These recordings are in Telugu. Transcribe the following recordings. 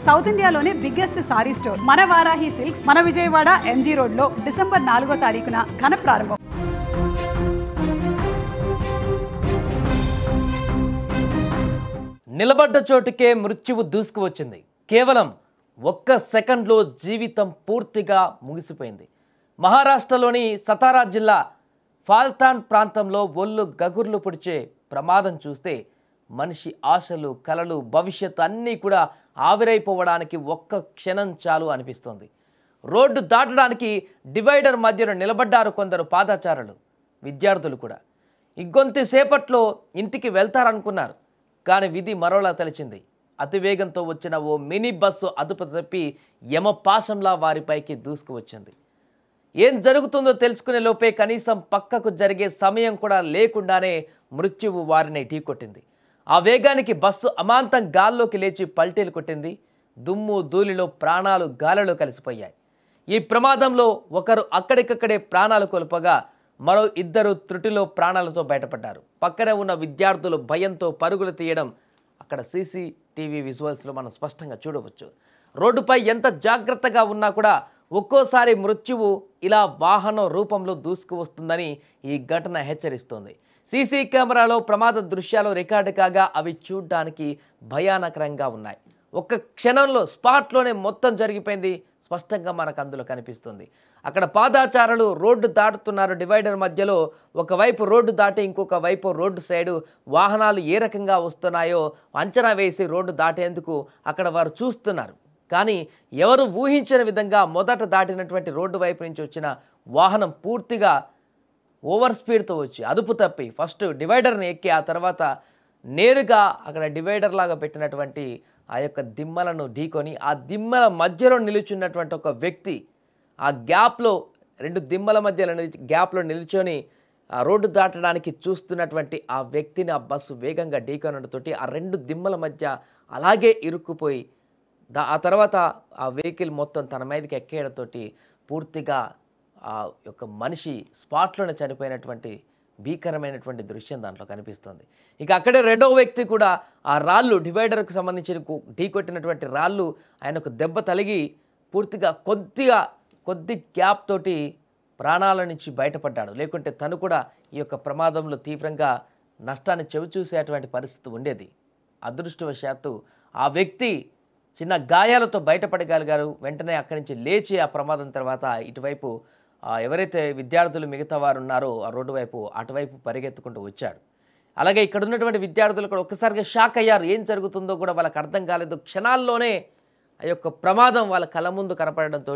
సౌత్ ఇండియాలోనే బిగ్గెస్ట్ సారీ స్టోర్ మన వారాహి సిల్క్స్ మన విజయవాడ ఎంజీ రోడ్ లో డిసెంబర్ 4వ తారీఖున ఘన ప్రారంభం. నిలబడ్డ చోటుకే మృత్యువు దూసుకువచ్చింది. కేవలం ఒక్క సెకండ్లో జీవితం పూర్తిగా ముగిసిపోయింది. మహారాష్ట్రలోని సతారా జిల్లా ఫాల్తాన్ ప్రాంతంలో ఒళ్ళు గగుర్లు పొడిచే ప్రమాదం చూస్తే మనిషి ఆశలు, కలలు, భవిష్యత్తు అన్నీ కూడా ఆవిరైపోవడానికి ఒక్క క్షణం చాలు అనిపిస్తుంది. రోడ్డు దాటడానికి డివైడర్ మధ్యలో నిలబడ్డారు కొందరు పాదచారులు, విద్యార్థులు కూడా. ఇంకొంతసేపట్లో ఇంటికి వెళ్తారనుకున్నారు. కానీ విధి మరోలా తెలిసింది. అతివేగంతో వచ్చిన ఓ మినీ బస్సు అదుపు తప్పి యమపాశంలా వారిపైకి దూసుకువచ్చింది. ఏం జరుగుతుందో తెలుసుకునే లోపే కనీసం పక్కకు జరిగే సమయం కూడా లేకుండానే మృత్యువు వారిని ఢీకొట్టింది. ఆ వేగానికి బస్సు అమాంతం గాల్లోకి లేచి పల్టీలు కొట్టింది. దుమ్ము ధూళిలో ప్రాణాలు గాలిలో కలిసిపోయాయి. ఈ ప్రమాదంలో ఒకరు అక్కడికక్కడే ప్రాణాలు కోల్పోగా మరో ఇద్దరు త్రుటిలో ప్రాణాలతో బయటపడ్డారు. పక్కనే ఉన్న విద్యార్థులు భయంతో పరుగులు తీయడం అక్కడ సీసీటీవీ విజువల్స్లో మనం స్పష్టంగా చూడవచ్చు. రోడ్డుపై ఎంత జాగ్రత్తగా ఉన్నా కూడా ఒక్కోసారి మృత్యువు ఇలా వాహనం రూపంలో దూసుకు వస్తుందని ఈ ఘటన హెచ్చరిస్తోంది. సీసీ కెమెరాలో ప్రమాద దృశ్యాలు రికార్డు కాగా అవి చూడ్డానికి భయానకరంగా ఉన్నాయి. ఒక్క క్షణంలో స్పాట్లోనే మొత్తం జరిగిపోయింది స్పష్టంగా మనకు అందులో కనిపిస్తుంది. అక్కడ పాదాచారులు రోడ్డు దాటుతున్నారు. డివైడర్ మధ్యలో ఒకవైపు రోడ్డు దాటి ఇంకొక వైపు రోడ్డు సైడు వాహనాలు ఏ రకంగా వస్తున్నాయో అంచనా వేసి రోడ్డు దాటేందుకు అక్కడ వారు చూస్తున్నారు. కానీ ఎవరు ఊహించని విధంగా మొదట దాటినటువంటి రోడ్డు వైపు నుంచి వచ్చిన వాహనం పూర్తిగా ఓవర్ స్పీడ్తో వచ్చి అదుపు తప్పి ఫస్ట్ డివైడర్ని ఎక్కి ఆ తర్వాత నేరుగా అక్కడ డివైడర్ లాగా పెట్టినటువంటి ఆ యొక్క దిమ్మలను ఢీకొని ఆ దిమ్మల మధ్యలో నిలుచున్నటువంటి ఒక వ్యక్తి ఆ గ్యాప్లో రెండు దిమ్మల మధ్యలో గ్యాప్లో నిల్చొని ఆ రోడ్డు దాటడానికి చూస్తున్నటువంటి ఆ వ్యక్తిని ఆ బస్సు వేగంగా ఢీకొనడంతో ఆ రెండు దిమ్మల మధ్య అలాగే ఇరుక్కుపోయి ఆ తర్వాత ఆ వెహికల్ మొత్తం తన మీదకి ఎక్కేయడంతో పూర్తిగా ఆ యొక్క మనిషి స్పాట్లోనే చనిపోయినటువంటి భీకరమైనటువంటి దృశ్యం దాంట్లో కనిపిస్తుంది. ఇక అక్కడే రెండో వ్యక్తి కూడా ఆ రాళ్ళు డివైడర్కు సంబంధించిన ఢీకొట్టినటువంటి రాళ్ళు ఆయనకు దెబ్బ తగిలి పూర్తిగా కొద్ది గ్యాప్ తోటి ప్రాణాల నుంచి బయటపడ్డాడు. లేకుంటే తను కూడా ఈ యొక్క ప్రమాదంలో తీవ్రంగా నష్టాన్ని చవిచూసేటువంటి పరిస్థితి ఉండేది. అదృష్టవశాత్తు ఆ వ్యక్తి చిన్న గాయాలతో బయటపడగలిగారు. వెంటనే అక్కడి నుంచి లేచి ఆ ప్రమాదం తర్వాత ఇటువైపు ఎవరైతే విద్యార్థులు మిగతా వారు ఉన్నారో ఆ రోడ్డు వైపు అటువైపు పరిగెత్తుకుంటూ వచ్చాడు. అలాగే ఇక్కడ ఉన్నటువంటి విద్యార్థులు కూడా ఒక్కసారిగా షాక్ అయ్యారు. ఏం జరుగుతుందో కూడా వాళ్ళకి అర్థం కాలేదు. క్షణాల్లోనే ఆ యొక్క ప్రమాదం వాళ్ళ కళ్ళ ముందు కనపడడంతో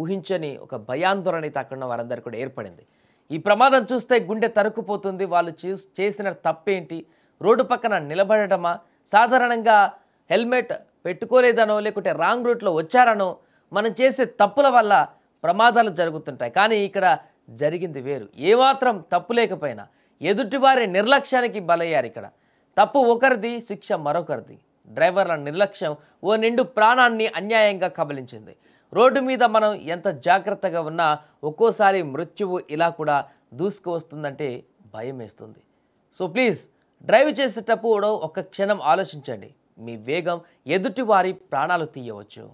ఊహించని ఒక భయాందోళన అయితే అక్కడ ఉన్న వారందరికీ కూడా ఏర్పడింది. ఈ ప్రమాదం చూస్తే గుండె తరుక్కుపోతుంది. వాళ్ళు చేసిన తప్పేంటి? రోడ్డు పక్కన నిలబడటమా, సాధారణంగా హెల్మెట్ పెట్టుకోలేదనో లేకుంటే రాంగ్ రూట్లో వచ్చారనో మనం చేసే తప్పుల వల్ల ప్రమాదాలు జరుగుతుంటాయి. కానీ ఇక్కడ జరిగింది వేరు. ఏమాత్రం తప్పు లేకపోయినా ఎదుటివారి నిర్లక్ష్యానికి బలయ్యారు. ఇక్కడ తప్పు ఒకరిది, శిక్ష మరొకరిది. డ్రైవర్ల నిర్లక్ష్యం ఓ నిండు ప్రాణాన్ని అన్యాయంగా కబలించింది. రోడ్డు మీద మనం ఎంత జాగ్రత్తగా ఉన్నా ఒక్కోసారి మృత్యువు ఇలా కూడా దూసుకు వస్తుందంటే భయం వేస్తుంది. సో ప్లీజ్ డ్రైవ్ చేసేటప్పుడు ఒక్క క్షణం ఆలోచించండి. మీ వేగం ఎదుటివారి ప్రాణాలు తీయవచ్చు.